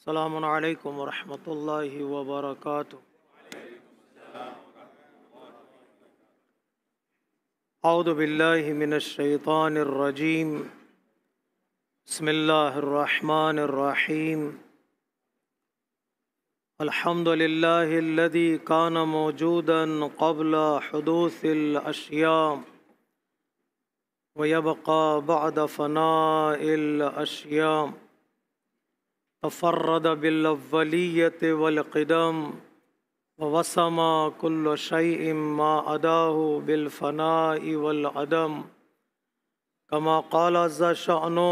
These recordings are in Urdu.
السلام علیکم ورحمۃ اللہ وبرکاتہ۔ اعوذ باللہ من الشیطان الرجیم، بسم اللہ الرحمن الرحیم۔ الحمد للہ الذی کان موجودا قبل حدوث الاشیاء ویبقى بعد فناء الاشیاء، تفرد بالاولیۃ والقدم ووسم كل شيء ما عداه بالفناء والعدم، كما قال عز شأنه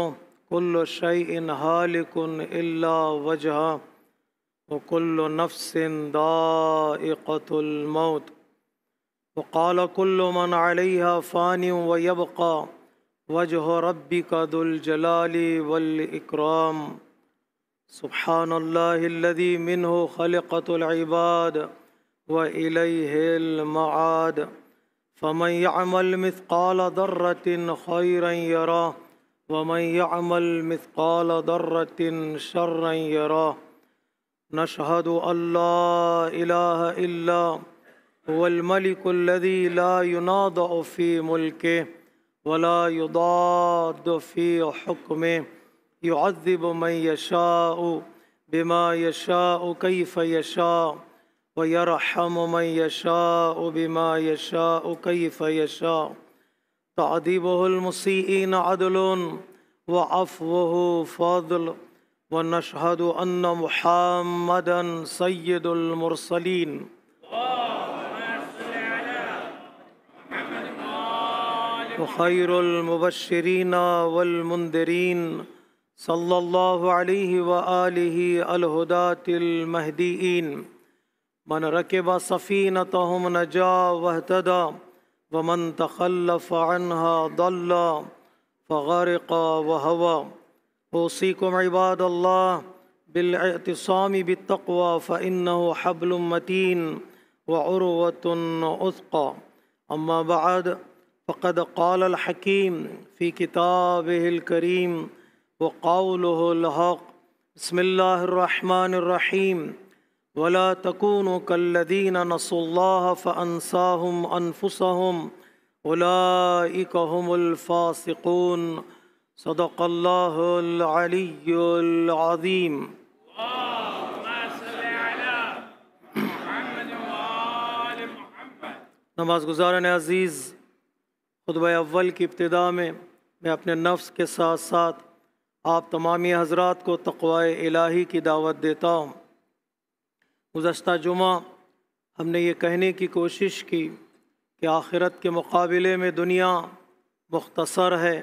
كل شيء هالك إلا وجهه وكل نفس ذائقة الموت، وقال كل من عليها فان ويبقى وجه ربك ذو الجلال والإكرام، سبحان الله الذي منه خلقت العباد وإليه المعاد، فمن يعمل مثقال ذرة خيرا يراه ومن يعمل مثقال ذرة شرا يراه، نشهد أن لا إله إلا هو الملك الذي لا ينازع في ملكه ولا يضاد في حكمه، يعذب من يشاء بما يشاء كيف يشاء ويرحم من يشاء بما يشاء كيف يشاء، تعذيبه المسيئين عدل وعفوه فضل، ونشهد أن محمدا سيد المرسلين وخير المبشرين والمنذرين، صلى الله عليه وآله الهداة المهديين، من ركب سفينتهم نجا واهتدى ومن تخلف عنها ضل فغرق وهوى، أوصيكم عباد الله بالاعتصام بالتقوى فإنه حبل متين وعروة وثقى، أما بعد فقد قال الحكيم في كتابه الكريم وقوله الحق، بسم الله الرحمن الرحيم، ولا تكونوا كالذين نسوا الله فأنساهم أنفسهم أولئك هم الفاسقون، صدق الله العلي العظيم۔ نماز گزاران عزیز، خطبہ اول کی ابتدا میں اپنے نفس کے ساتھ ساتھ آپ تمامی حضرات کو تقوی الہی کی دعوت دیتا ہوں۔ گزشتہ جمعہ ہم نے یہ کہنے کی کوشش کی کہ آخرت کے مقابلے میں دنیا مختصر ہے،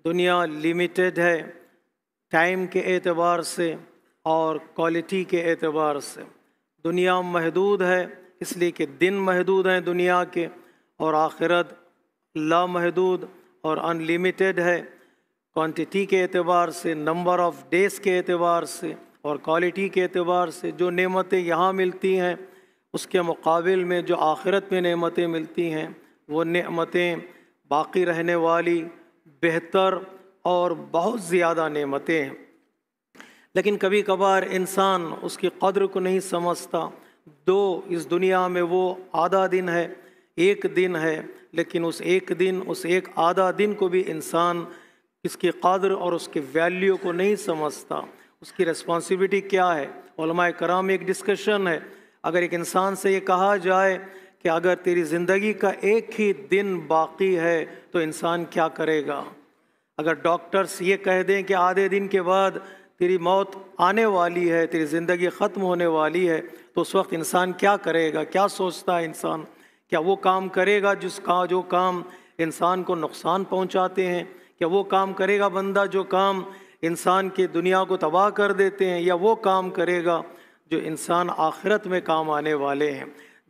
دنیا لیمیٹڈ ہے، ٹائم کے اعتبار سے اور کوالٹی کے اعتبار سے۔ دنیا محدود ہے اس لیے کہ دن محدود ہیں دنیا کے، اور آخرت لامحدود اور ان لمیٹڈ ہے، کوانٹٹی کے اعتبار سے، نمبر آف ڈیز کے اعتبار سے اور کوالٹی کے اعتبار سے۔ جو نعمتیں یہاں ملتی ہیں اس کے مقابل میں جو آخرت میں نعمتیں ملتی ہیں وہ نعمتیں باقی رہنے والی، بہتر اور بہت زیادہ نعمتیں ہیں، لیکن کبھی کبھار انسان اس کی قدر کو نہیں سمجھتا۔ اس دنیا میں وہ آدھا دن ہے، ایک دن ہے، لیکن اس ایک آدھا دن کو بھی انسان اس کی قدر اور اس کی ویلیو کو نہیں سمجھتا، اس کی ریسپانسبلٹی کیا ہے۔ علماء کرام میں ایک ڈسکشن ہے، اگر ایک انسان سے یہ کہا جائے کہ اگر تیری زندگی کا ایک ہی دن باقی ہے تو انسان کیا کرے گا؟ اگر ڈاکٹرز یہ کہہ دیں کہ آدھے دن کے بعد تیری موت آنے والی ہے، تیری زندگی ختم ہونے والی ہے، تو اس وقت انسان کیا کرے گا؟ کیا سوچتا ہے انسان؟ کیا وہ کام کرے گا جو کام انسان کو نقصان پہنچاتے ہیں؟ کیا وہ کام کرے گا بندہ جو کام انسان کی دنیا کو تباہ کر دیتے ہیں، یا وہ کام کرے گا جو انسان آخرت میں کام آنے والے ہیں؟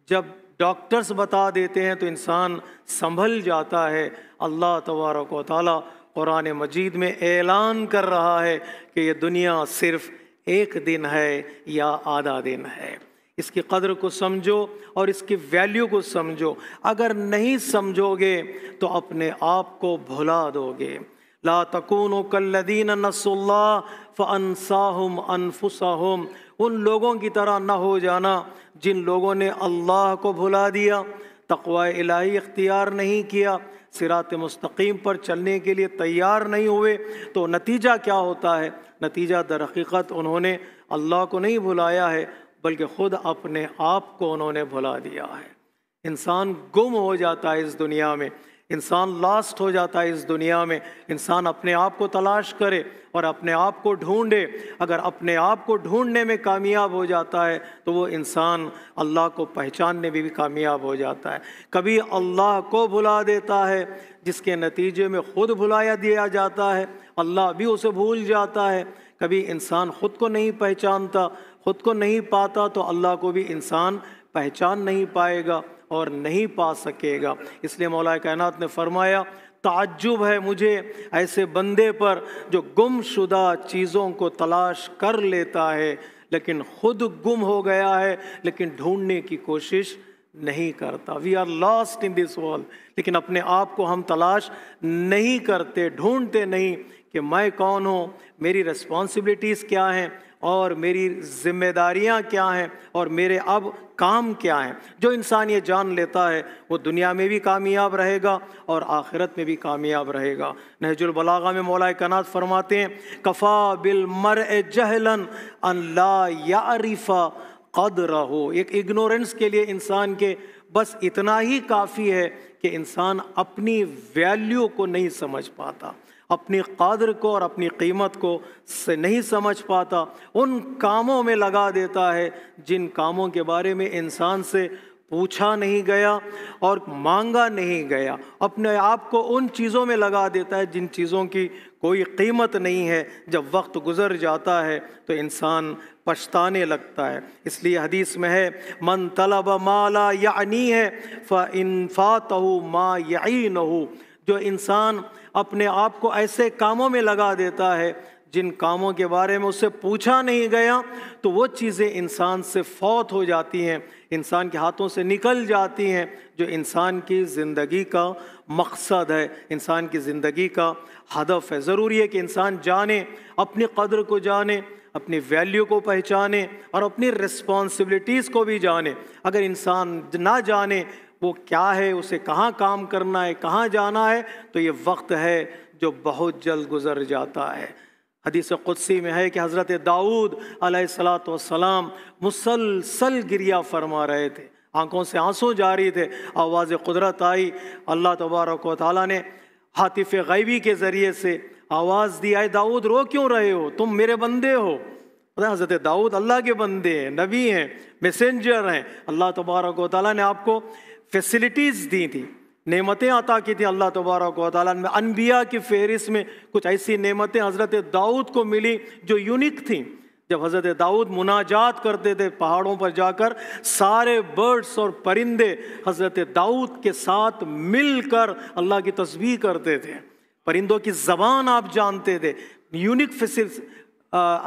جب ڈاکٹرز بتا دیتے ہیں تو انسان سنبھل جاتا ہے۔ اللہ تبارک و تعالیٰ قرآن مجید میں اعلان کر رہا ہے کہ یہ دنیا صرف ایک دن ہے یا آدھا دن ہے۔ اس کی قدر کو سمجھو اور اس کی ویلیو کو سمجھو۔ اگر نہیں سمجھو گے تو اپنے آپ کو بھلا دو گے۔ لا تکونوا کالذین نسوا اللہ فانساہم انفسہم، ان لوگوں کی طرح نہ ہو جانا جن لوگوں نے اللہ کو بھلا دیا، تقوی الہی اختیار نہیں کیا، صراط مستقیم پر چلنے کے لیے تیار نہیں ہوئے۔ تو نتیجہ کیا ہوتا ہے؟ نتیجہ در حقیقت انہوں نے اللہ کو نہیں بھلایا ہے بلکہ خود اپنے آپ کو انہوں نے بھلا دیا ہے۔ انسان گم ہو جاتا ہے اس دنیا میں، انسان لاسٹ ہو جاتا ہے اس دنیا میں۔ انسان اپنے آپ کو تلاش کرے اور اپنے آپ کو ڈھونڈے۔ اگر اپنے آپ کو ڈھونڈنے میں کامیاب ہو جاتا ہے تو وہ انسان اللہ کو پہچاننے میں بھی کامیاب ہو جاتا ہے۔ کبھی اللہ کو بھلا دیتا ہے جس کے نتیجے میں خود بھلایا دیا جاتا ہے، اللہ بھی اسے بھول جاتا ہے۔ کبھی انسان خود کو نہیں پہچانتا، خود کو نہیں پاتا تو اللہ کو بھی انسان پہچان نہیں پائے گا اور نہیں پا سکے گا۔ اس لیے مولا کائنات نے فرمایا تعجب ہے مجھے ایسے بندے پر جو گم شدہ چیزوں کو تلاش کر لیتا ہے لیکن خود گم ہو گیا ہے لیکن ڈھونڈنے کی کوشش نہیں کرتا۔ We are lost in this world, لیکن اپنے آپ کو ہم تلاش نہیں کرتے، ڈھونڈتے نہیں کہ میں کون ہوں، میری رسپانسبلٹیز کیا ہیں اور میری ذمہ داریاں کیا ہیں اور میرے اب کام کیا ہیں۔ جو انسان یہ جان لیتا ہے وہ دنیا میں بھی کامیاب رہے گا اور آخرت میں بھی کامیاب رہے گا۔ نہج البلاغہ میں مولا کائنات فرماتے ہیں کفا بالمرء جہلا ان لا یعرف قدرہ، ایک اگنورنس کے لیے انسان کے بس اتنا ہی کافی ہے کہ انسان اپنی ویلیو کو نہیں سمجھ پاتا، اپنی قدر کو اور اپنی قیمت کو سے نہیں سمجھ پاتا، ان کاموں میں لگا دیتا ہے جن کاموں کے بارے میں انسان سے پوچھا نہیں گیا اور مانگا نہیں گیا، اپنے آپ کو ان چیزوں میں لگا دیتا ہے جن چیزوں کی کوئی قیمت نہیں ہے۔ جب وقت گزر جاتا ہے تو انسان پچھتانے لگتا ہے۔ اس لیے حدیث میں ہے من طلب ما لا یعنی ہے فإن فاتہ ما یعینہ، جو انسان اپنے آپ کو ایسے کاموں میں لگا دیتا ہے جن کاموں کے بارے میں اس سے پوچھا نہیں گیا تو وہ چیزیں انسان سے فوت ہو جاتی ہیں، انسان کے ہاتھوں سے نکل جاتی ہیں جو انسان کی زندگی کا مقصد ہے، انسان کی زندگی کا ہدف ہے۔ ضروری ہے کہ انسان جانے، اپنی قدر کو جانے، اپنی ویلیو کو پہچانے اور اپنی رسپانسبلٹیز کو بھی جانے۔ اگر انسان نہ جانے وہ کیا ہے، اسے کہاں کام کرنا ہے، کہاں جانا ہے، تو یہ وقت ہے جو بہت جلد گزر جاتا ہے۔ حدیث قدسی میں ہے کہ حضرت داؤد علیہ السلام مسلسل گریہ فرما رہے تھے، آنکھوں سے آنسو جاری تھے، آواز قدرت آئی، اللہ تبارک و تعالیٰ نے ہاتف غیبی کے ذریعے سے آواز دی، اے داؤد رو کیوں رہے ہو، تم میرے بندے ہو۔ حضرت داؤد اللہ کے بندے ہیں، نبی ہیں، میسنجر ہیں، اللہ تبارک و تعالیٰ نے آپ کو فیسلٹیز دی تھی، نعمتیں عطا کی تھی اللہ تبارک و تعالیٰ نے۔ انبیاء کی فہرست میں کچھ ایسی نعمتیں حضرت داؤد کو ملی جو یونیک تھیں۔ جب حضرت داؤد مناجات کرتے تھے پہاڑوں پر جا کر، سارے برڈز اور پرندے حضرت داؤد کے ساتھ مل کر اللہ کی تسبیح کرتے تھے، پرندوں کی زبان آپ جانتے تھے۔ یونیک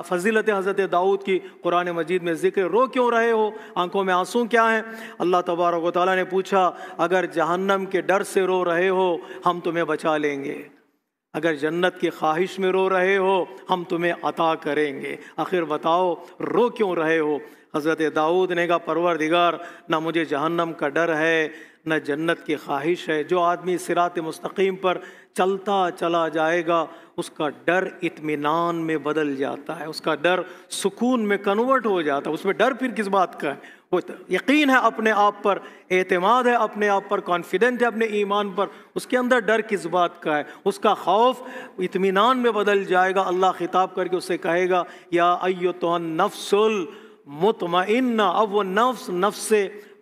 فضیلت حضرت داؤد کی قرآن مجید میں ذکر۔ رو کیوں رہے ہو، آنکھوں میں آنسو کیا ہیں؟ اللہ تبارک و تعالیٰ نے پوچھا اگر جہنم کے ڈر سے رو رہے ہو ہم تمہیں بچا لیں گے، اگر جنت کی خواہش میں رو رہے ہو ہم تمہیں عطا کریں گے، آخر بتاؤ رو کیوں رہے ہو؟ حضرت داؤد نے کہا پروردگار نہ مجھے جہنم کا ڈر ہے نہ جنت کی خواہش ہے۔ جو آدمی صراط مستقیم پر چلتا چلا جائے گا اس کا ڈر اطمینان میں بدل جاتا ہے، اس کا ڈر سکون میں کنورٹ ہو جاتا ہے، اس میں ڈر پھر کس بات کا ہے؟ وہ یقین ہے اپنے آپ پر، اعتماد ہے اپنے آپ پر، کانفیڈنٹ ہے اپنے ایمان پر، اس کے اندر ڈر کس بات کا ہے؟ اس کا خوف اطمینان میں بدل جائے گا۔ اللہ خطاب کر کے اسے کہے گا یا ایتھا النفس المطمئنہ، اب وہ نفس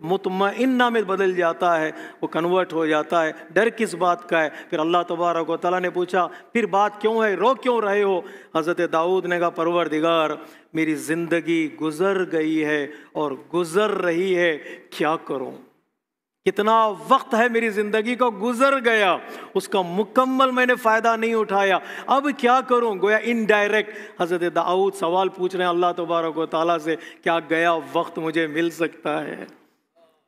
مطمئنہ میں بدل جاتا ہے، وہ کنورٹ ہو جاتا ہے۔ ڈر کس بات کا ہے؟ پھر اللہ تبارک و تعالیٰ نے پوچھا پھر بات کیوں ہے، رو کیوں رہے ہو؟ حضرت داؤد نے کہا پروردگار میری زندگی گزر گئی ہے اور گزر رہی ہے، کیا کروں؟ کتنا وقت ہے میری زندگی کا گزر گیا، اس کا مکمل میں نے فائدہ نہیں اٹھایا، اب کیا کروں؟ گویا انڈائریکٹ حضرت داؤد سوال پوچھ رہے ہیں اللہ تبارک و تعالیٰ سے، کیا گیا وقت مجھے مل سکتا ہے؟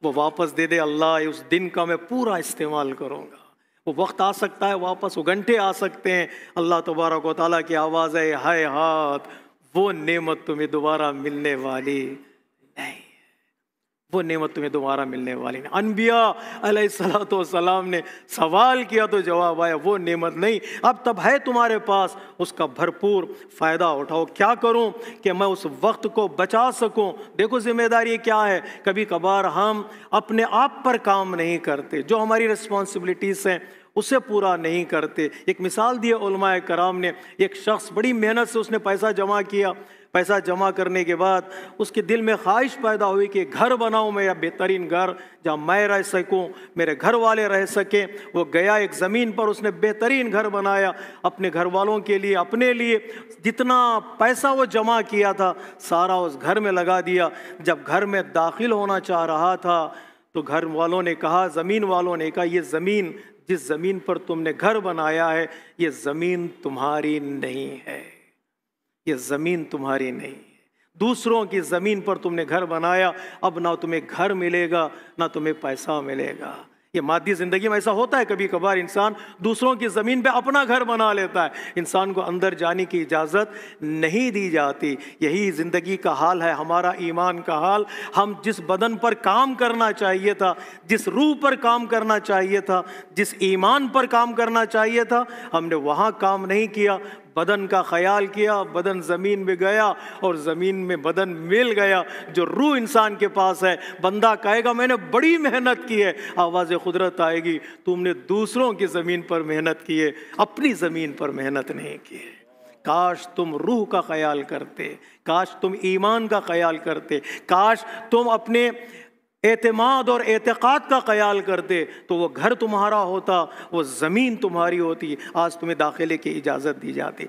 وہ واپس دے دے اللہ، اس دن کا میں پورا استعمال کروں گا، وہ وقت آ سکتا ہے واپس، وہ گھنٹے آ سکتے ہیں، اللہ تبارک و تعالیٰ کی آواز ہے ہائے ہاتھ، وہ نعمت تمہیں دوبارہ ملنے والی نہیں، وہ نعمت تمہیں دوبارہ ملنے والی نہیں۔ انبیاء علیہ السلام نے سوال کیا تو جواب آیا وہ نعمت نہیں، اب تب ہے تمہارے پاس، اس کا بھرپور فائدہ اٹھاؤ۔ کیا کروں کہ میں اس وقت کو بچا سکوں؟ دیکھو ذمہ داری کیا ہے، کبھی کبھار ہم اپنے آپ پر کام نہیں کرتے، جو ہماری رسپانسبلٹیز ہیں اسے پورا نہیں کرتے۔ ایک مثال دی علماء کرام نے، ایک شخص بڑی محنت سے اس نے پیسہ جمع کیا، پیسہ جمع کرنے کے بعد اس کے دل میں خواہش پیدا ہوئی کہ گھر بناؤں، میرا بہترین گھر جہاں میں رہ سکوں، میرے گھر والے رہ سکیں۔ وہ گیا ایک زمین پر، اس نے بہترین گھر بنایا اپنے گھر والوں کے لیے، اپنے لیے۔ جتنا پیسہ وہ جمع کیا تھا سارا اس گھر میں لگا دیا۔ جب گھر میں داخل ہونا چاہ رہا تھا تو گھر والوں نے کہا، زمین والوں نے کہا، یہ زمین جس زمین پر تم نے گھر بنایا ہے یہ زمین تمہاری نہیں ہے، یہ زمین تمہاری نہیں ہے، دوسروں کی زمین پر تم نے گھر بنایا، اب نہ تمہیں گھر ملے گا نہ تمہیں پیسہ ملے گا۔ یہ مادی زندگی میں ایسا ہوتا ہے، کبھی کبھار انسان دوسروں کی زمین پہ اپنا گھر بنا لیتا ہے، انسان کو اندر جانے کی اجازت نہیں دی جاتی۔ یہی زندگی کا حال ہے، ہمارا ایمان کا حال۔ ہم جس بدن پر کام کرنا چاہیے تھا، جس روح پر کام کرنا چاہیے تھا، جس ایمان پر کام کرنا چاہیے تھا، ہم نے وہاں کام نہیں کیا، بدن کا خیال کیا، بدن زمین میں گیا اور زمین میں بدن مل گیا۔ جو روح انسان کے پاس ہے، بندہ کہے گا میں نے بڑی محنت کی ہے، آواز قدرت آئے گی تم نے دوسروں کی زمین پر محنت کی ہے، اپنی زمین پر محنت نہیں کی ہے۔ کاش تم روح کا خیال کرتے، کاش تم ایمان کا خیال کرتے، کاش تم اپنے اعتماد اور اعتقاد کا خیال کرتے، تو وہ گھر تمہارا ہوتا، وہ زمین تمہاری ہوتی، آج تمہیں داخلے کی اجازت دی جاتی۔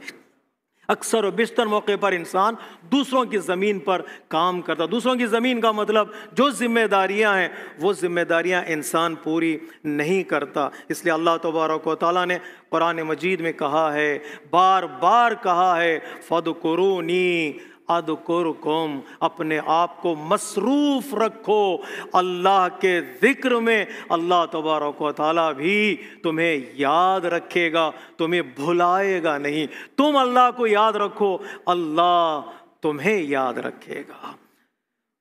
اکثر و بیشتر موقع پر انسان دوسروں کی زمین پر کام کرتا۔ دوسروں کی زمین کا مطلب جو ذمہ داریاں ہیں وہ ذمہ داریاں انسان پوری نہیں کرتا۔ اس لیے اللہ تبارک و تعالیٰ نے قرآن مجید میں کہا ہے، بار بار کہا ہے، فَاذْكُرُونِي اذکرکم، اپنے آپ کو مصروف رکھو اللہ کے ذکر میں، اللہ تبارک و تعالیٰ بھی تمہیں یاد رکھے گا، تمہیں بھلائے گا نہیں۔ تم اللہ کو یاد رکھو، اللہ تمہیں یاد رکھے گا۔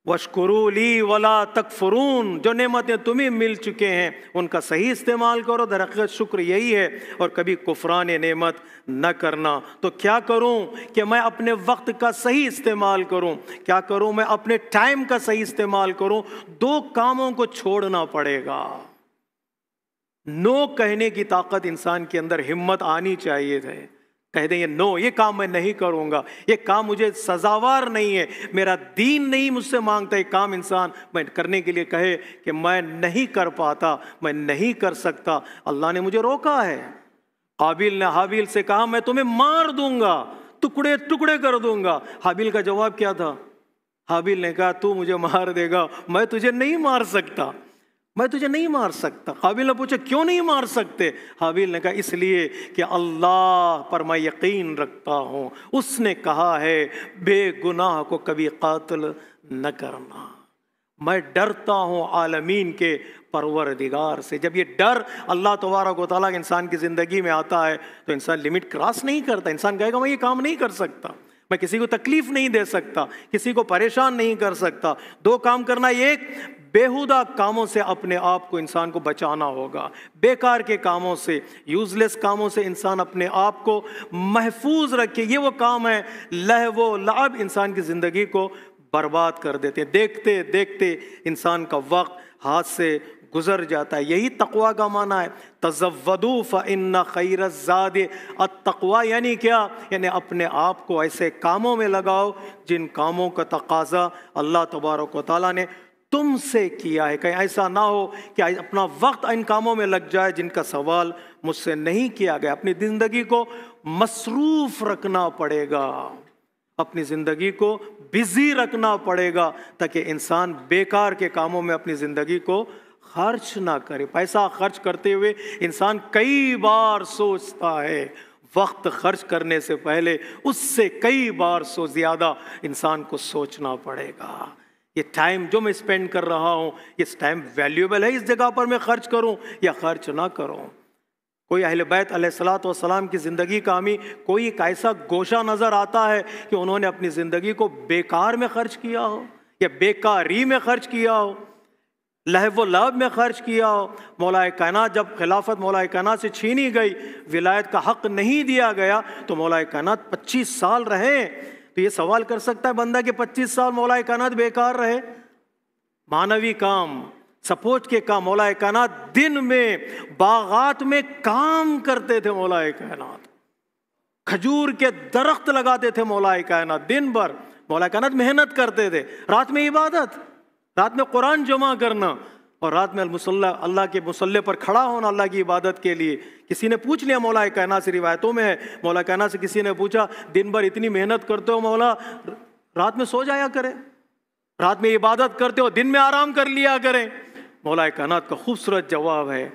وَاشْكُرُوا لِي وَلَا تَكْفُرُونَ، جو نعمتیں تمہیں مل چکے ہیں ان کا صحیح استعمال کرو۔ در حقیقت شکر یہی ہے، اور کبھی کفران نعمت نہ کرنا۔ تو کیا کروں کہ میں اپنے وقت کا صحیح استعمال کروں، کیا کروں میں اپنے ٹائم کا صحیح استعمال کروں؟ دو کاموں کو چھوڑنا پڑے گا۔ نو کہنے کی طاقت انسان کے اندر ہمت آنی چاہیے ہے، کہہ دیں یہ نو، یہ کام میں نہیں کروں گا، یہ کام مجھے سزاوار نہیں ہے، میرا دین نہیں مجھ سے مانگتا۔ یہ کام انسان میں کرنے کے لیے کہے کہ میں نہیں کر پاتا، میں نہیں کر سکتا، اللہ نے مجھے روکا ہے۔ قابیل نے حابیل سے کہا میں تمہیں مار دوں گا، ٹکڑے ٹکڑے کر دوں گا۔ حابیل کا جواب کیا تھا؟ حابیل نے کہا تو مجھے مار دے گا، میں تجھے نہیں مار سکتا، میں تجھے نہیں مار سکتا۔ قابیل نے پوچھا کیوں نہیں مار سکتے؟ حابیل نے کہا اس لیے کہ اللہ پر میں یقین رکھتا ہوں، اس نے کہا ہے بے گناہ کو کبھی قاتل نہ کرنا۔ میں ڈرتا ہوں عالمین کے پروردگار سے۔ جب یہ ڈر اللہ تبارک و تعالیٰ انسان کی زندگی میں آتا ہے تو انسان لمٹ کراس نہیں کرتا، انسان کہے گا میں یہ کام نہیں کر سکتا، میں کسی کو تکلیف نہیں دے سکتا، کسی کو پریشان نہیں کر سکتا۔ دو کام کرنا، ایک بیہودہ کاموں سے اپنے آپ کو انسان کو بچانا ہوگا، بیکار کے کاموں سے، یوز لیس کاموں سے انسان اپنے آپ کو محفوظ رکھے۔ یہ وہ کام ہے لہو و لعب انسان کی زندگی کو برباد کر دیتے ہیں، دیکھتے دیکھتے انسان کا وقت ہاتھ سے گزر جاتا ہے۔ یہی تقویٰ کا معنی ہے، تزودوا فإن خیر الزاد التقویٰ۔ یعنی کیا؟ یعنی اپنے آپ کو ایسے کاموں میں لگاؤ جن کاموں کا تقاضا اللہ تبارک و تعالیٰ نے تم سے کیا ہے۔ کہیں ایسا نہ ہو کہ اپنا وقت ان کاموں میں لگ جائے جن کا سوال مجھ سے نہیں کیا گیا۔ اپنی زندگی کو مصروف رکھنا پڑے گا، اپنی زندگی کو بزی رکھنا پڑے گا تاکہ انسان بیکار کے کاموں میں اپنی زندگی کو خرچ نہ کرے۔ پیسہ خرچ کرتے ہوئے انسان کئی بار سوچتا ہے، وقت خرچ کرنے سے پہلے اس سے کئی بار زیادہ انسان کو سوچنا پڑے گا۔ یہ ٹائم جو میں اسپینڈ کر رہا ہوں، یہ ٹائم ویلیوبل ہے، اس جگہ پر میں خرچ کروں یا خرچ نہ کروں۔ کوئی اہل بیت علیہ الصلوۃ والسلام کی زندگی کا ہمیں کوئی ایک ایسا گوشہ نظر آتا ہے کہ انہوں نے اپنی زندگی کو بیکار میں خرچ کیا ہو یا بیکاری میں خرچ کیا ہو، لہو و لعب میں خرچ کیا ہو؟ مولا کائنات جب خلافت مولا کائنات سے چھینی گئی، ولایت کا حق نہیں دیا گیا، تو مولا کائنات 25 سال رہے۔ تو یہ سوال کر سکتا ہے بندہ کہ 25 سال مولا کائنات بیکار رہے؟ معنوی کام، سپورٹ کے کام، مولا کائنات دن میں باغات میں کام کرتے تھے، مولا کائنات کھجور کے درخت لگاتے تھے، مولا کائنات دن بھر مولا کائنات محنت کرتے تھے، رات میں عبادت، رات میں قرآن جمع کرنا، اور رات میں المصلی، اللہ کے مصلی پر کھڑا ہونا اللہ کی عبادت کے لیے۔ کسی نے پوچھ لیا مولا کائنات سے، روایتوں میں ہے مولا کائنات سے کسی نے پوچھا دن بھر اتنی محنت کرتے ہو مولا، رات میں سو جایا کرے، رات میں عبادت کرتے ہو دن میں آرام کر لیا کریں۔ مولا کائنات کا خوبصورت جواب ہے۔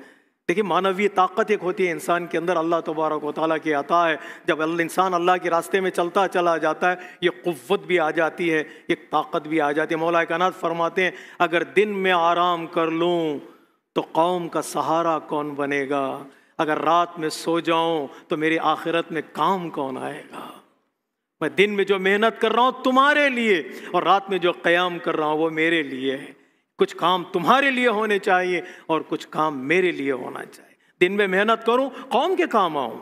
دیکھیے معنوی طاقت ایک ہوتی ہے انسان کے اندر، اللہ تبارک و تعالیٰ کی عطا ہے۔ جب انسان اللہ کے راستے میں چلتا چلا جاتا ہے، یہ قوت بھی آ جاتی ہے، ایک طاقت بھی آ جاتی ہے۔ مولا کائنات فرماتے ہیں اگر دن میں آرام کر لوں تو قوم کا سہارا کون بنے گا؟ اگر رات میں سو جاؤں تو میری آخرت میں کام کون آئے گا؟ میں دن میں جو محنت کر رہا ہوں تمہارے لیے، اور رات میں جو قیام کر رہا ہوں وہ میرے لیے ہے۔ کچھ کام تمہارے لیے ہونے چاہیے اور کچھ کام میرے لیے ہونا چاہیے۔ دن میں محنت کروں، قوم کے کام آؤں۔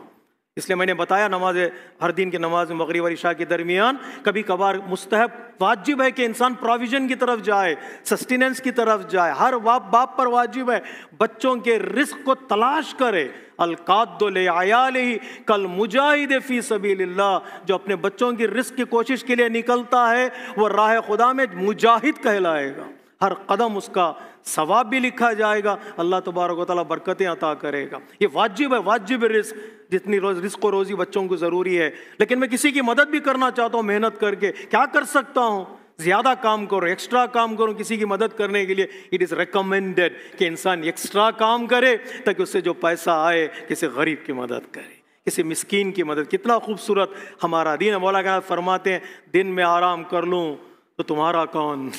اس لیے میں نے بتایا نماز ہر دن کی نماز مغرب اور عشاء کے درمیان کبھی کبھار مستحب واجب ہے کہ انسان پروویژن کی طرف جائے، سسٹیننس کی طرف جائے۔ ہر باپ پر واجب ہے بچوں کے رزق کو تلاش کرے۔ القاد لعیالہ کالمجاہد فی سبیل اللہ، جو اپنے بچوں کی رزق کی کوشش کے لیے نکلتا ہے وہ راہ خدا میں مجاہد کہلائے گا، ہر قدم اس کا ثواب بھی لکھا جائے گا، اللہ تبارک و تعالیٰ برکتیں عطا کرے گا۔ یہ واجب ہے، واجب رزق، جتنی رزق و روزی بچوں کو ضروری ہے۔ لیکن میں کسی کی مدد بھی کرنا چاہتا ہوں محنت کر کے، کیا کر سکتا ہوں؟ زیادہ کام کرو، ایکسٹرا کام کرو کسی کی مدد کرنے کے لیے۔ اٹ از ریکمینڈیڈ کہ انسان ایکسٹرا کام کرے تاکہ اس سے جو پیسہ آئے کسی غریب کی مدد کرے، کسی مسکین کی مدد۔ کتنا خوبصورت ہمارا دین ہے۔ مولا کائنات فرماتے ہیں دن میں آرام کر لوں تو تمہارا کون،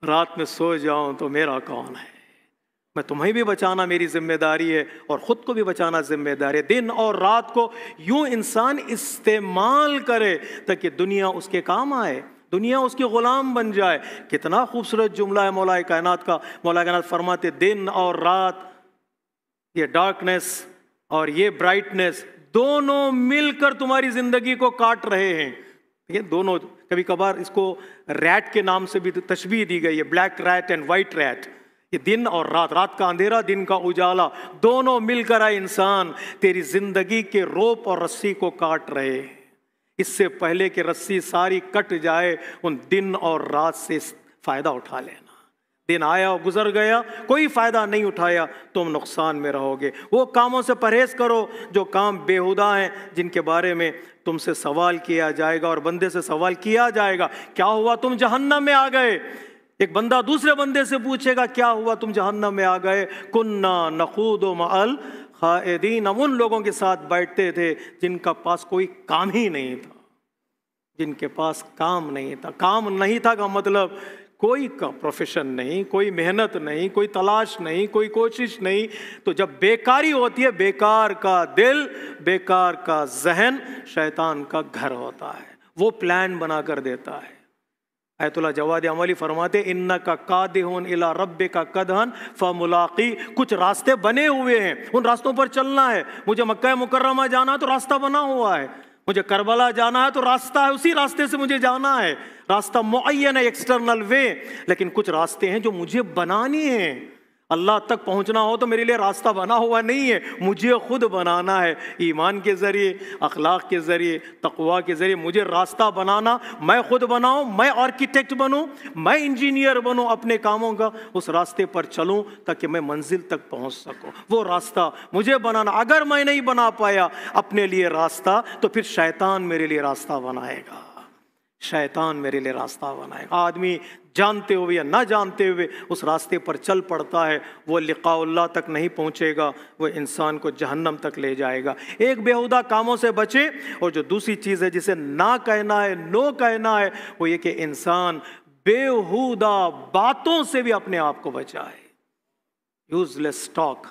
رات میں سو جاؤں تو میرا کون ہے؟ میں تمہیں بھی بچانا میری ذمہ داری ہے اور خود کو بھی بچانا ذمہ داری ہے۔ دن اور رات کو یوں انسان استعمال کرے تاکہ دنیا اس کے کام آئے، دنیا اس کی غلام بن جائے۔ کتنا خوبصورت جملہ ہے مولا کائنات کا۔ مولا کائنات فرماتے دن اور رات، یہ ڈارکنیس اور یہ برائٹنیس دونوں مل کر تمہاری زندگی کو کاٹ رہے ہیں۔ یہ دونوں، کبھی کبھار اس کو ریٹ کے نام سے بھی تشبیہ دی گئی ہے، black rate and white rat. یہ دن اور رات، رات کا اندھیرا دن کا اجالا، دونوں مل کر آئے انسان تیری زندگی کے روپ اور رسی کو کاٹ رہے۔ اس سے پہلے کہ رسی ساری کٹ جائے ان دن اور رات سے فائدہ اٹھا لینا۔ دن آیا اور گزر گیا، کوئی فائدہ نہیں اٹھایا، تم نقصان میں رہو گے۔ وہ کاموں سے پرہیز کرو جو کام بیہودہ ہیں، جن کے بارے میں تم سے سوال کیا جائے گا اور بندے سے سوال کیا جائے گا کیا ہوا تم جہنم میں آ گئے۔ ایک بندہ دوسرے بندے سے پوچھے گا کیا ہوا تم جہنم میں آ گئے۔ کننا نخوض مع الخائضین، ہم ان لوگوں کے ساتھ بیٹھتے تھے جن کا پاس کوئی کام ہی نہیں تھا، جن کے پاس کام نہیں تھا۔ کام نہیں تھا کا مطلب کوئی پروفیشن نہیں، کوئی محنت نہیں، کوئی تلاش نہیں، کوئی کوشش نہیں۔ تو جب بیکاری ہوتی ہے، بیکار کا دل، بیکار کا ذہن شیطان کا گھر ہوتا ہے، وہ پلان بنا کر دیتا ہے۔ آیت اللہ جواد عملی فرماتے انک قادح الی ربک قدحا فملاقی، کچھ راستے بنے ہوئے ہیں، ان راستوں پر چلنا ہے۔ مجھے مکہ مکرمہ جانا ہے تو راستہ بنا ہوا ہے، مجھے کربلا جانا ہے تو راستہ ہے، اسی راستے سے مجھے جانا ہے، راستہ معین ہے، ایکسٹرنل وے۔ لیکن کچھ راستے ہیں جو مجھے بنانی ہیں۔ اللہ تک پہنچنا ہو تو میرے لیے راستہ بنا ہوا نہیں ہے، مجھے خود بنانا ہے، ایمان کے ذریعے، اخلاق کے ذریعے، تقویٰ کے ذریعے مجھے راستہ بنانا۔ میں خود بناؤں، میں آرکیٹیکٹ بنوں، میں انجینئر بنوں، اپنے کاموں کا اس راستے پر چلوں تاکہ میں منزل تک پہنچ سکوں۔ وہ راستہ مجھے بنانا۔ اگر میں نہیں بنا پایا اپنے لیے راستہ تو پھر شیطان میرے لیے راستہ بنائے گا، شیطان میرے لیے راستہ بنائے گا۔ آدمی جانتے ہوئے یا نہ جانتے ہوئے اس راستے پر چل پڑتا ہے، وہ لقاء اللہ تک نہیں پہنچے گا، وہ انسان کو جہنم تک لے جائے گا۔ ایک بیہودہ کاموں سے بچے، اور جو دوسری چیز ہے جسے نہ کہنا ہے، نو کہنا ہے، وہ یہ کہ انسان بیہودہ باتوں سے بھی اپنے آپ کو بچائے۔ یوز لیس ٹاک،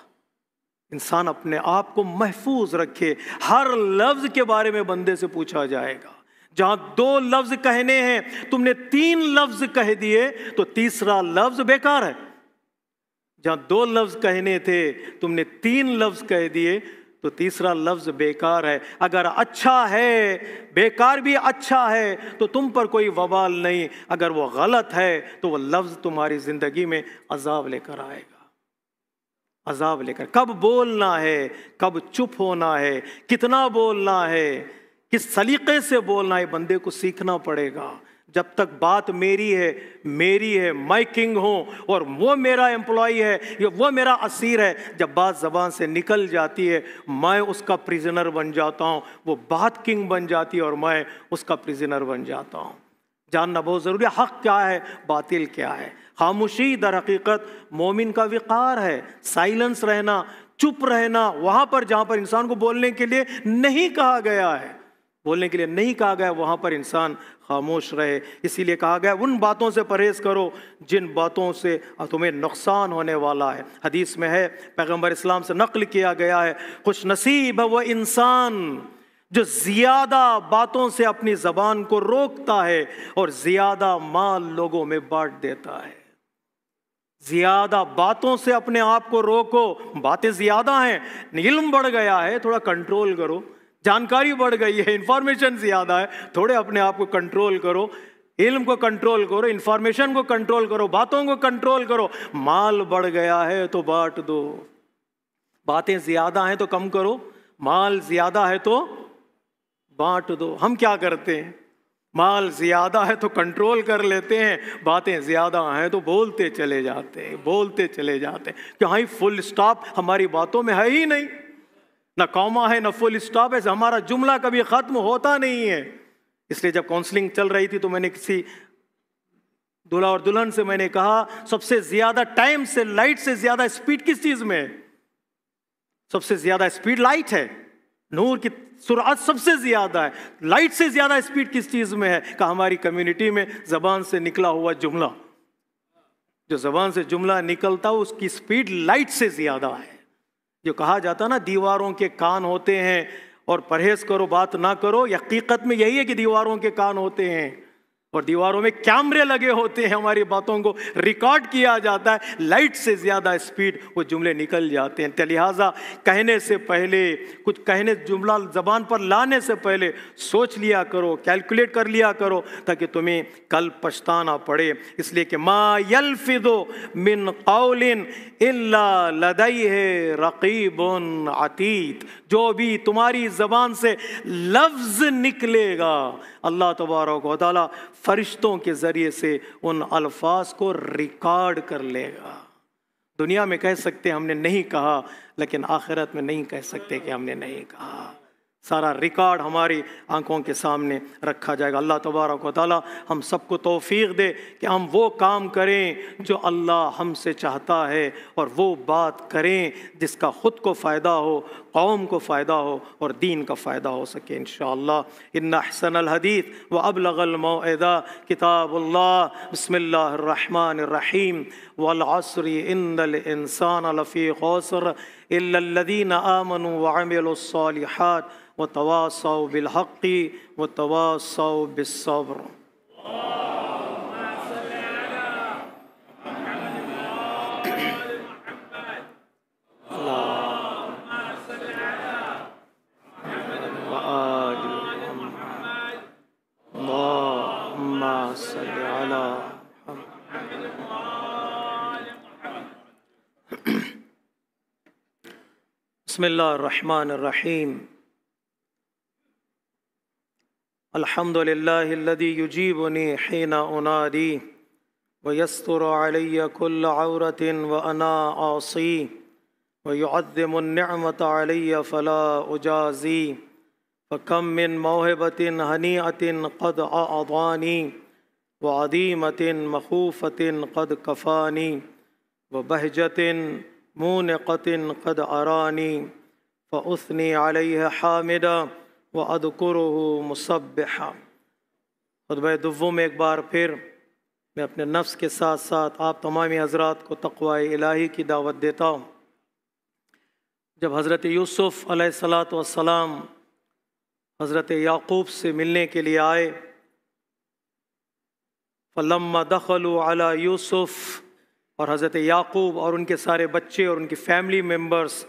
انسان اپنے آپ کو محفوظ رکھے، ہر لفظ کے بارے میں بندے سے پوچھا جائے گا۔ جہاں 2 لفظ کہنے ہیں تم نے 3 لفظ کہہ دیے تو تیسرا لفظ بیکار ہے۔ جہاں 2 لفظ کہنے تھے تم نے 3 لفظ کہہ دیے تو تیسرا لفظ بیکار ہے۔ اگر اچھا ہے، بیکار بھی اچھا ہے تو تم پر کوئی وبال نہیں، اگر وہ غلط ہے تو وہ لفظ تمہاری زندگی میں عذاب لے کر آئے گا، عذاب لے کر۔ کب بولنا ہے، کب چپ ہونا ہے، کتنا بولنا ہے، کس سلیقے سے بولنا ہے، بندے کو سیکھنا پڑے گا۔ جب تک بات میری ہے، میں کنگ ہوں اور وہ میرا امپلائی ہے یا وہ میرا اسیر ہے، جب بات زبان سے نکل جاتی ہے میں اس کا پریزنر بن جاتا ہوں، وہ بات کنگ بن جاتی ہے اور میں اس کا پریزنر بن جاتا ہوں۔ جاننا بہت ضروری ہے حق کیا ہے، باطل کیا ہے۔ خاموشی در حقیقت مومن کا وقار ہے، سائلنس رہنا، چپ رہنا، وہاں پر جہاں پر انسان کو بولنے کے لیے نہیں کہا گیا ہے، بولنے کے لیے نہیں کہا گیا، وہاں پر انسان خاموش رہے۔ اسی لیے کہا گیا ان باتوں سے پرہیز کرو جن باتوں سے تمہیں نقصان ہونے والا ہے۔ حدیث میں ہے، پیغمبر اسلام سے نقل کیا گیا ہے، خوش نصیب ہے وہ انسان جو زیادہ باتوں سے اپنی زبان کو روکتا ہے اور زیادہ مال لوگوں میں بانٹ دیتا ہے۔ زیادہ باتوں سے اپنے آپ کو روکو، باتیں زیادہ ہیں، علم بڑھ گیا ہے، تھوڑا کنٹرول کرو، جانکاری بڑھ گئی ہے، انفارمیشن زیادہ ہے، تھوڑے اپنے آپ کو کنٹرول کرو، علم کو کنٹرول کرو، انفارمیشن کو کنٹرول کرو، باتوں کو کنٹرول کرو۔ مال بڑھ گیا ہے تو بانٹ دو، باتیں زیادہ ہیں تو کم کرو، مال زیادہ ہے تو بانٹ دو۔ ہم کیا کرتے ہیں، مال زیادہ ہے تو کنٹرول کر لیتے ہیں، باتیں زیادہ ہیں تو بولتے چلے جاتے ہیں، بولتے چلے جاتے ہیں کہ ہاں فل سٹاپ ہماری باتوں میں ہے ہی نہیں، نہ کوما ہے نہ فل سٹاپ ہے، ہمارا جملہ کبھی ختم ہوتا نہیں ہے۔ اس لیے جب کاؤنسلنگ چل رہی تھی تو میں نے کسی دلہا اور دلہن سے میں نے کہا سب سے زیادہ ٹائم سے لائٹ سے زیادہ اسپیڈ کس چیز میں ہے؟ سب سے زیادہ اسپیڈ لائٹ ہے، نور کی سرعت سب سے زیادہ ہے، لائٹ سے زیادہ اسپیڈ کس چیز میں ہے؟ کہ ہماری کمیونٹی میں زبان سے نکلا ہوا جملہ، جو زبان سے جملہ نکلتا اس کی اسپیڈ لائٹ سے زیادہ ہے۔ جو کہا جاتا نا دیواروں کے کان ہوتے ہیں اور پرہیز کرو بات نہ کرو، حقیقت میں یہی ہے کہ دیواروں کے کان ہوتے ہیں اور دیواروں میں کیمرے لگے ہوتے ہیں، ہماری باتوں کو ریکارڈ کیا جاتا ہے، لائٹ سے زیادہ اسپیڈ وہ جملے نکل جاتے ہیں۔ لہٰذا کہنے سے پہلے، کچھ کہنے جملہ زبان پر لانے سے پہلے سوچ لیا کرو، کیلکولیٹ کر لیا کرو تاکہ تمہیں کل پچھتانا پڑے۔ اس لیے کہ ما یلفظ من قول الا لدیہ رقیب عتید، جو بھی تمہاری زبان سے لفظ نکلے گا اللہ تبارک و تعالیٰ فرشتوں کے ذریعے سے ان الفاظ کو ریکارڈ کر لے گا۔ دنیا میں کہہ سکتے ہم نے نہیں کہا، لیکن آخرت میں نہیں کہہ سکتے کہ ہم نے نہیں کہا۔ سارا ریکارڈ ہماری آنکھوں کے سامنے رکھا جائے گا۔ اللہ تبارک و تعالیٰ ہم سب کو توفیق دے کہ ہم وہ کام کریں جو اللہ ہم سے چاہتا ہے، اور وہ بات کریں جس کا خود کو فائدہ ہو، قوم کو فائدہ ہو اور دین کا فائدہ ہو سکے انشاءاللہ۔ ان احسن الحدیث و ابلغ الموعظہ کتاب اللہ، بسم اللہ الرحمن الرحیم، والعصر ان الانسان لفی خسر الا الذین آمنوا وعملوا الصالحات وتواصوا بالحق وتواصوا بالصبر۔ بسم اللہ الرحمن الرحیم، الحمد للہ الذی یجیبنی حین انادی ویستر علی کل عورت وانا عاصی ویعظم النعمت علی فلا اجازی فکم من موہبۃ ہنیئۃ قد اعطانی وعدیمۃ مخوفۃ قد کفانی وبہجۃ مونقۃ قد ارانی فاثنی علیہ حامدا وَأَذْكُرُهُ مُسَبِّحًا۔ خطبہ دوم میں ایک بار پھر میں اپنے نفس کے ساتھ ساتھ آپ تمامی حضرات کو تقوی الہی کی دعوت دیتا ہوں۔ جب حضرت یوسف علیہ الصلاۃ والسلام حضرت یعقوب سے ملنے کے لیے آئے، فلما دخلوا علی یوسف، اور حضرت یعقوب اور ان کے سارے بچے اور ان کی فیملی ممبرز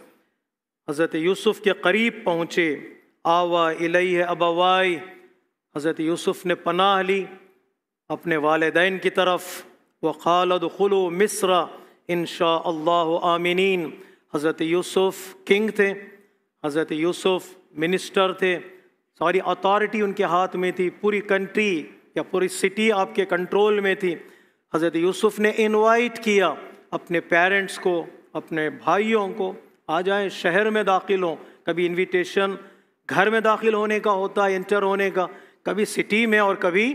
حضرت یوسف کے قریب پہنچے، آوا الیہ ابوائی، حضرت یوسف نے پناہ لی اپنے والدین کی طرف، وقال ادخلوا مصر انشاء اللہ آمنین۔ حضرت یوسف کنگ تھے، حضرت یوسف منسٹر تھے، ساری اتھارٹی ان کے ہاتھ میں تھی، پوری کنٹری یا پوری سٹی آپ کے کنٹرول میں تھی۔ حضرت یوسف نے انوائٹ کیا اپنے پیرنٹس کو، اپنے بھائیوں کو، آ جائیں شہر میں داخل ہوں۔ کبھی انویٹیشن گھر میں داخل ہونے کا ہوتا ہے، انٹر ہونے کا، کبھی سٹی میں اور کبھی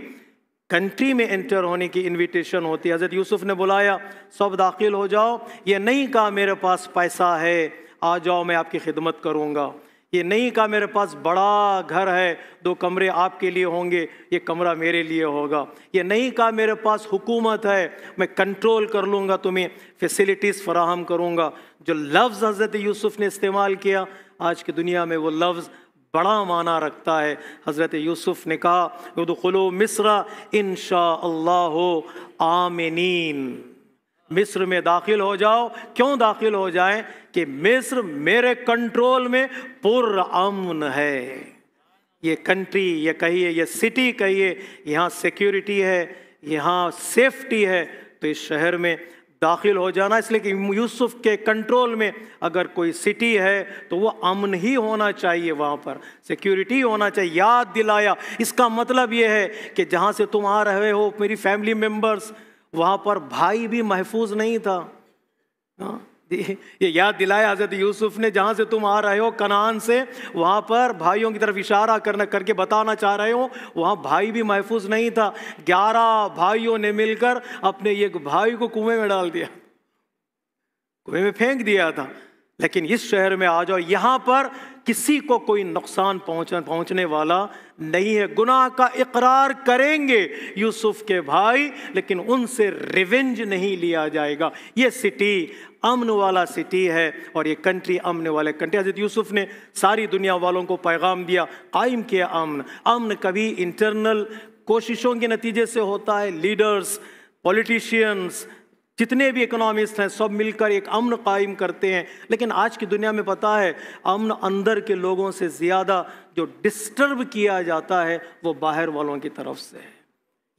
کنٹری میں انٹر ہونے کی انویٹیشن ہوتی ہے۔ حضرت یوسف نے بلایا، سب داخل ہو جاؤ۔ یہ نہیں کہا میرے پاس پیسہ ہے آ جاؤ میں آپ کی خدمت کروں گا، یہ نہیں کہا میرے پاس بڑا گھر ہے 2 کمرے آپ کے لیے ہوں گے، یہ کمرہ میرے لیے ہوگا، یہ نہیں کہا میرے پاس حکومت ہے میں کنٹرول کر لوں گا، تمہیں فیسلٹیز فراہم کروں گا۔ جو لفظ حضرت یوسف نے استعمال کیا، آج کی دنیا میں وہ لفظ بڑا معنی رکھتا ہے۔ حضرت یوسف نے کہا ادخلوا مصر انشاء اللہ آمنین، مصر میں داخل ہو جاؤ۔ کیوں داخل ہو جائیں؟ کہ مصر میرے کنٹرول میں پر امن ہے۔ یہ کنٹری، یہ کہیے، یہ سٹی کہیے، یہاں سیکیورٹی ہے، یہاں سیفٹی ہے، تو اس شہر میں داخل ہو جانا۔ اس لیے کہ یوسف کے کنٹرول میں اگر کوئی سٹی ہے تو وہ امن ہی ہونا چاہیے، وہاں پر سیکیورٹی ہونا چاہیے۔ یاد دلایا، اس کا مطلب یہ ہے کہ جہاں سے تم آ رہے ہو میری فیملی ممبرز، وہاں پر بھائی بھی محفوظ نہیں تھا۔ یہ یاد دلایا حضرت یوسف نے، جہاں سے تم آ رہے ہو کنعان سے، وہاں پر بھائیوں کی طرف اشارہ کر کے بتانا چاہ رہے ہو وہاں بھائی بھی محفوظ نہیں تھا۔ 11 بھائیوں نے مل کر اپنے ایک بھائی کو کنویں میں ڈال دیا، کنویں میں پھینک دیا تھا۔ لیکن اس شہر میں آ جاؤ، یہاں پر کسی کو کوئی نقصان پہنچنے والا نہیں ہے۔ گناہ کا اقرار کریں گے یوسف کے بھائی، لیکن ان سے ریونج نہیں لیا جائے گا۔ یہ سٹی امن والا سٹی ہے اور یہ کنٹری امن والے کنٹری۔ حضرت یوسف نے ساری دنیا والوں کو پیغام دیا، قائم کیا امن۔ امن کبھی انٹرنل کوششوں کے نتیجے سے ہوتا ہے، لیڈرز، پولیٹیشینز، جتنے بھی اکنامسٹ ہیں سب مل کر ایک امن قائم کرتے ہیں، لیکن آج کی دنیا میں پتہ ہے امن اندر کے لوگوں سے زیادہ جو ڈسٹرب کیا جاتا ہے وہ باہر والوں کی طرف سے ہے۔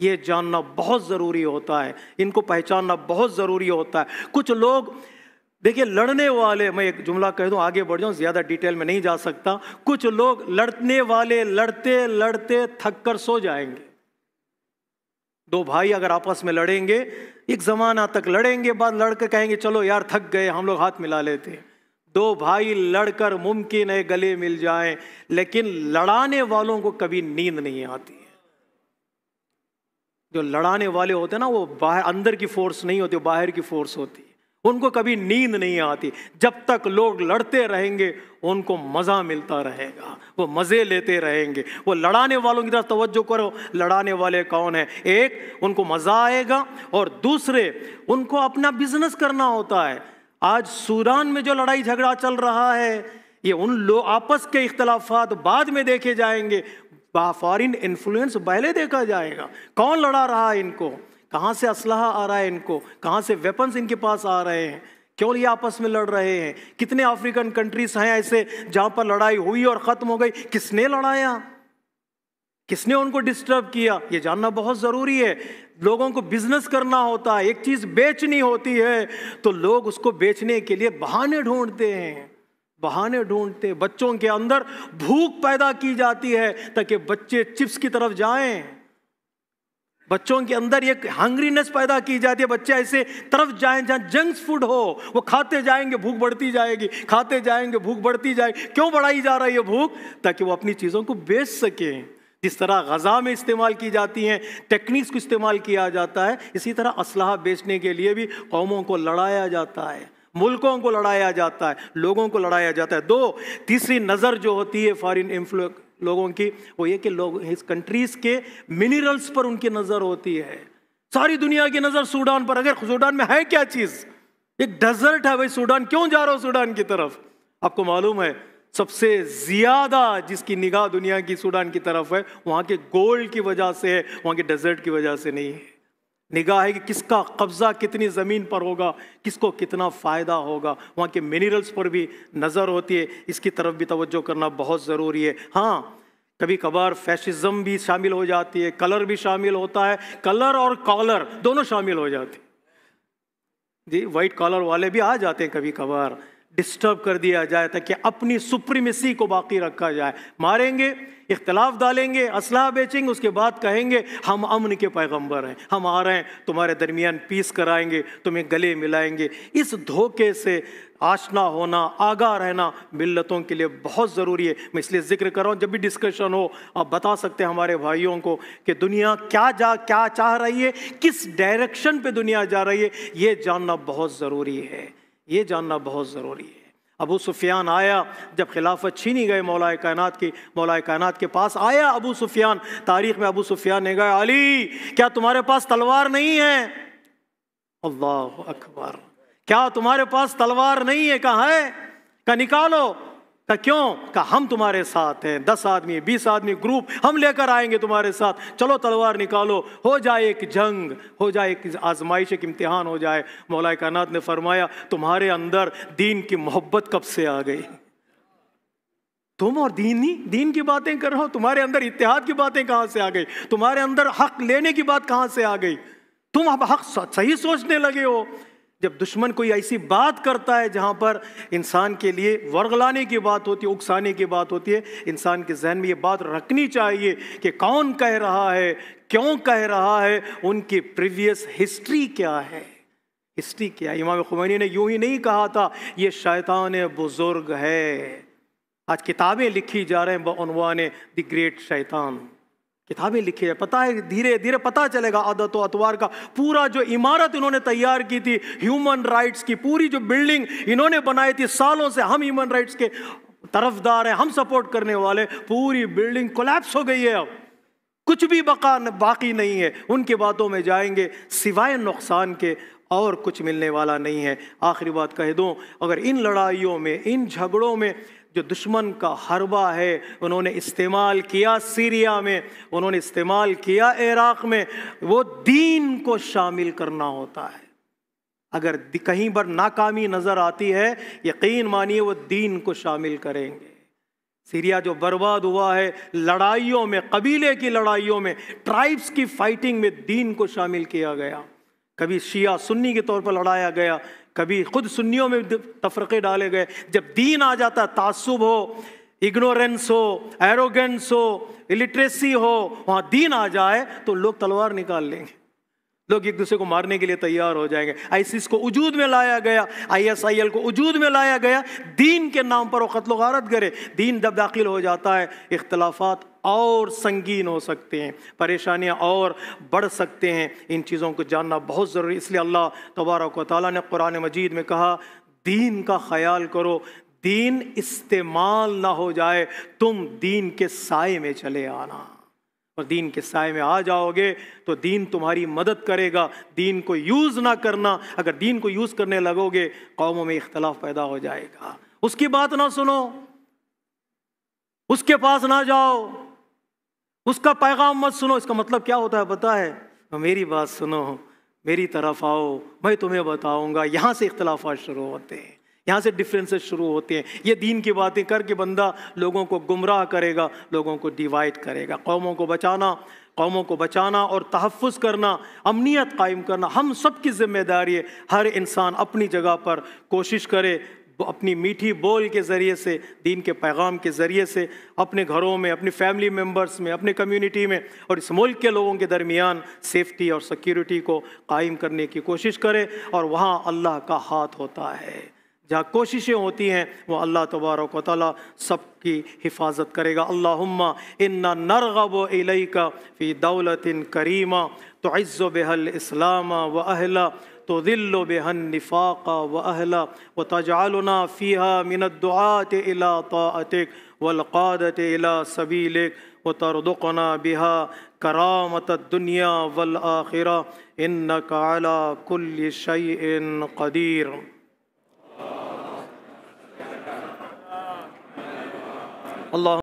یہ جاننا بہت ضروری ہوتا ہے، ان کو پہچاننا بہت ضروری ہوتا ہے۔ کچھ لوگ دیکھیے لڑنے والے، میں ایک جملہ کہہ دوں آگے بڑھ جاؤں، زیادہ ڈیٹیل میں نہیں جا سکتا۔ کچھ لوگ لڑنے والے لڑتے لڑتے تھک کر سو جائیں گے۔ 2 بھائی اگر آپس میں لڑیں گے، ایک زمانہ تک لڑیں گے، بعد لڑ کے کہیں گے چلو یار تھک گئے، ہم لوگ ہاتھ ملا لیتے ہیں۔ 2 بھائی لڑ کر ممکن ہے گلے مل جائیں، لیکن لڑانے والوں کو کبھی نیند نہیں آتی ہے۔ جو لڑانے والے ہوتے ہیں نا، وہ باہر اندر کی فورس نہیں ہوتی، باہر کی فورس ہوتی ہے، ان کو کبھی نیند نہیں آتی۔ جب تک لوگ لڑتے رہیں گے ان کو مزہ ملتا رہے گا، وہ مزے لیتے رہیں گے۔ وہ لڑانے والوں کی طرف توجہ کرو، لڑانے والے کون ہیں؟ ایک ان کو مزہ آئے گا، اور دوسرے ان کو اپنا بزنس کرنا ہوتا ہے۔ آج سودان میں جو لڑائی جھگڑا چل رہا ہے، یہ ان لوگ آپس کے اختلافات بعد میں دیکھے جائیں گے، فارن انفلوئنس پہلے دیکھا جائے گا۔ کون لڑا رہا ہے ان کو، کہاں سے اسلحہ آ رہا ہے ان کو، کہاں سے ویپنز ان کے پاس آ رہے ہیں، کیوں یہ آپس میں لڑ رہے ہیں۔ کتنے افریقن کنٹریز ہیں ایسے جہاں پر لڑائی ہوئی اور ختم ہو گئی، کس نے لڑایا، کس نے ان کو ڈسٹرب کیا، یہ جاننا بہت ضروری ہے۔ لوگوں کو بزنس کرنا ہوتا ہے، ایک چیز بیچنی ہوتی ہے تو لوگ اس کو بیچنے کے لیے بہانے ڈھونڈتے ہیں، بہانے ڈھونڈتے۔ بچوں کے اندر بھوک پیدا کی جاتی ہے تاکہ بچے چپس کی طرف جائیں، بچوں کے اندر ایک ہنگرینس پیدا کی جاتی ہے، بچے ایسے طرف جائیں جہاں جنکس فوڈ ہو، وہ کھاتے جائیں گے بھوک بڑھتی جائے گی، کھاتے جائیں گے بھوک بڑھتی جائے گی۔ کیوں بڑھائی جا رہی ہے بھوک؟ تاکہ وہ اپنی چیزوں کو بیچ سکیں۔ جس طرح غذا میں استعمال کی جاتی ہیں، ٹیکنیکس کو استعمال کیا جاتا ہے، اسی طرح اسلحہ بیچنے کے لیے بھی قوموں کو لڑایا جاتا ہے، ملکوں کو لڑایا جاتا ہے، لوگوں کو لڑایا جاتا ہے۔ تیسری نظر جو ہوتی ہے فارن انفلوئنس لوگوں کی، وہ یہ کہ لوگ اس کنٹریز کے منرلز پر ان کی نظر ہوتی ہے۔ ساری دنیا کی نظر سوڈان پر، اگر سوڈان میں ہے کیا چیز، ایک ڈیزرٹ ہے، بھائی سوڈان کیوں جا رہا ہو سوڈان کی طرف؟ آپ کو معلوم ہے سب سے زیادہ جس کی نگاہ دنیا کی سوڈان کی طرف ہے وہاں کے گولڈ کی وجہ سے ہے، وہاں کے ڈیزرٹ کی وجہ سے نہیں ہے۔ نگاہ ہے کہ کس کا قبضہ کتنی زمین پر ہوگا، کس کو کتنا فائدہ ہوگا، وہاں کے منرلز پر بھی نظر ہوتی ہے، اس کی طرف بھی توجہ کرنا بہت ضروری ہے۔ ہاں کبھی کبھار فیشزم بھی شامل ہو جاتی ہے، کلر بھی شامل ہوتا ہے، کلر اور کالر دونوں شامل ہو جاتے ہیں جی، وائٹ کالر والے بھی آ جاتے ہیں کبھی کبھار، ڈسٹرب کر دیا جائے تاکہ اپنی سپریمیسی کو باقی رکھا جائے۔ ماریں گے، اختلاف ڈالیں گے، اسلحہ بیچیں گے، اس کے بعد کہیں گے ہم امن کے پیغمبر ہیں، ہم آ رہے ہیں تمہارے درمیان پیس کرائیں گے، تمہیں گلے ملائیں گے۔ اس دھوکے سے آشنا ہونا، آگاہ رہنا ملتوں کے لیے بہت ضروری ہے۔ میں اس لیے ذکر کر رہا ہوں، جب بھی ڈسکشن ہو آپ بتا سکتے ہیں ہمارے بھائیوں کو کہ دنیا کیا چاہ رہی ہے، کس ڈائریکشن پہ دنیا جا رہی ہے، یہ جاننا بہت ضروری ہے، یہ جاننا بہت ضروری ہے۔ ابو سفیان آیا جب خلافت چھینی گئے مولا کائنات کے پاس آیا ابو سفیان، تاریخ میں ابو سفیان نے کہا علی کیا تمہارے پاس تلوار نہیں ہے؟ اللہ اکبر، کیا تمہارے پاس تلوار نہیں ہے؟ کہا ہے، کہا نکالو، کہا کیوں؟ کہا ہم تمہارے ساتھ ہیں، 10 آدمی 20 آدمی گروپ ہم لے کر آئیں گے تمہارے ساتھ، چلو تلوار نکالو، ہو جائے ایک جنگ، ہو جائے ایک آزمائش، ایک امتحان ہو جائے۔ مولا کائنات نے فرمایا تمہارے اندر دین کی محبت کب سے آ گئی؟ تم اور دین کی باتیں کر رہے ہو، تمہارے اندر اتحاد کی باتیں کہاں سے آ گئی؟ تمہارے اندر حق لینے کی بات کہاں سے آ گئی؟ تم اب حق صحیح سوچنے لگے ہو۔ جب دشمن کوئی ایسی بات کرتا ہے جہاں پر انسان کے لیے ورغلانے کی بات ہوتی ہے، اکسانے کی بات ہوتی ہے، انسان کے ذہن میں یہ بات رکھنی چاہیے کہ کون کہہ رہا ہے، کیوں کہہ رہا ہے، ان کی پریویس ہسٹری کیا ہے، ہسٹری کیا ہے۔ امام خمینی نے یوں ہی نہیں کہا تھا یہ شیطان بزرگ ہے۔ آج کتابیں لکھی جا رہے ہیں بعنوان دی گریٹ شیطان، کتابیں لکھی ہے، پتہ ہے دھیرے دھیرے پتہ چلے گا عادت و اطوار کا۔ پورا جو عمارت انہوں نے تیار کی تھی، ہیومن رائٹس کی پوری جو بلڈنگ انہوں نے بنائی تھی، سالوں سے ہم ہیومن رائٹس کے طرفدار ہیں، ہم سپورٹ کرنے والے، پوری بلڈنگ کولیپس ہو گئی ہے، اب کچھ بھی باقی نہیں ہے۔ ان کی باتوں میں جائیں گے سوائے نقصان کے اور کچھ ملنے والا نہیں ہے۔ آخری بات کہہ دوں، اگر ان لڑائیوں میں، ان جھگڑوں میں جو دشمن کا حربہ ہے انہوں نے استعمال کیا سیریا میں، انہوں نے استعمال کیا عراق میں، وہ دین کو شامل کرنا ہوتا ہے۔ اگر کہیں پر ناکامی نظر آتی ہے یقین مانیے وہ دین کو شامل کریں گے۔ سیریا جو برباد ہوا ہے لڑائیوں میں، قبیلے کی لڑائیوں میں، ٹرائبس کی فائٹنگ میں دین کو شامل کیا گیا۔ کبھی شیعہ سنی کے طور پر لڑایا گیا، کبھی خود سنیوں میں تفرقے ڈالے گئے۔ جب دین آ جاتا، تعصب ہو، اگنورنس ہو، ایروگنس ہو، الٹریسی ہو، وہاں دین آ جائے تو لوگ تلوار نکال لیں گے، لوگ ایک دوسرے کو مارنے کے لیے تیار ہو جائیں گے۔ آئیسس کو وجود میں لایا گیا، ISIL کو وجود میں لایا گیا، دین کے نام پر وہ قتل و غارت کرے۔ دین جب داخل ہو جاتا ہے اختلافات اور سنگین ہو سکتے ہیں، پریشانیاں اور بڑھ سکتے ہیں۔ ان چیزوں کو جاننا بہت ضروری، اس لیے اللہ تبارک و تعالیٰ نے قرآن مجید میں کہا دین کا خیال کرو، دین استعمال نہ ہو جائے، تم دین کے سائے میں چلے آنا، اور دین کے سائے میں آ جاؤ گے تو دین تمہاری مدد کرے گا۔ دین کو یوز نہ کرنا، اگر دین کو یوز کرنے لگو گے قوموں میں اختلاف پیدا ہو جائے گا۔ اس کی بات نہ سنو، اس کے پاس نہ جاؤ، اس کا پیغام مت سنو۔ اس کا مطلب کیا ہوتا ہے پتہ ہے؟ میری بات سنو، میری طرف آؤ، میں تمہیں بتاؤں گا۔ یہاں سے اختلافات شروع ہوتے ہیں، یہاں سے ڈفرینسز شروع ہوتے ہیں۔ یہ دین کی باتیں کر کے بندہ لوگوں کو گمراہ کرے گا، لوگوں کو ڈیوائڈ کرے گا۔ قوموں کو بچانا اور تحفظ کرنا، امنیت قائم کرنا ہم سب کی ذمہ داری ہے۔ ہر انسان اپنی جگہ پر کوشش کرے اپنی میٹھی بول کے ذریعے سے، دین کے پیغام کے ذریعے سے اپنے گھروں میں، اپنی فیملی ممبرز میں، اپنے کمیونٹی میں اور اس ملک کے لوگوں کے درمیان سیفٹی اور سیکیورٹی کو قائم کرنے کی کوشش کرے۔ اور وہاں اللہ کا ہاتھ ہوتا ہے، جہاں کوششیں ہوتی ہیں وہ اللہ تبارک و تعالیٰ سب کی حفاظت کرے گا۔ اللہم انا نرغب الیک فی دولت کریمہ تعز بها الاسلام واہلہ تذل بها النفاق واہلہ وتجعلنا فیہا من الدعاة الى طاعتک والقادة الى سبیلک وترزقنا بها کرامة الدنیا والآخرہ انک علی کل شیء قدیر۔ اللہ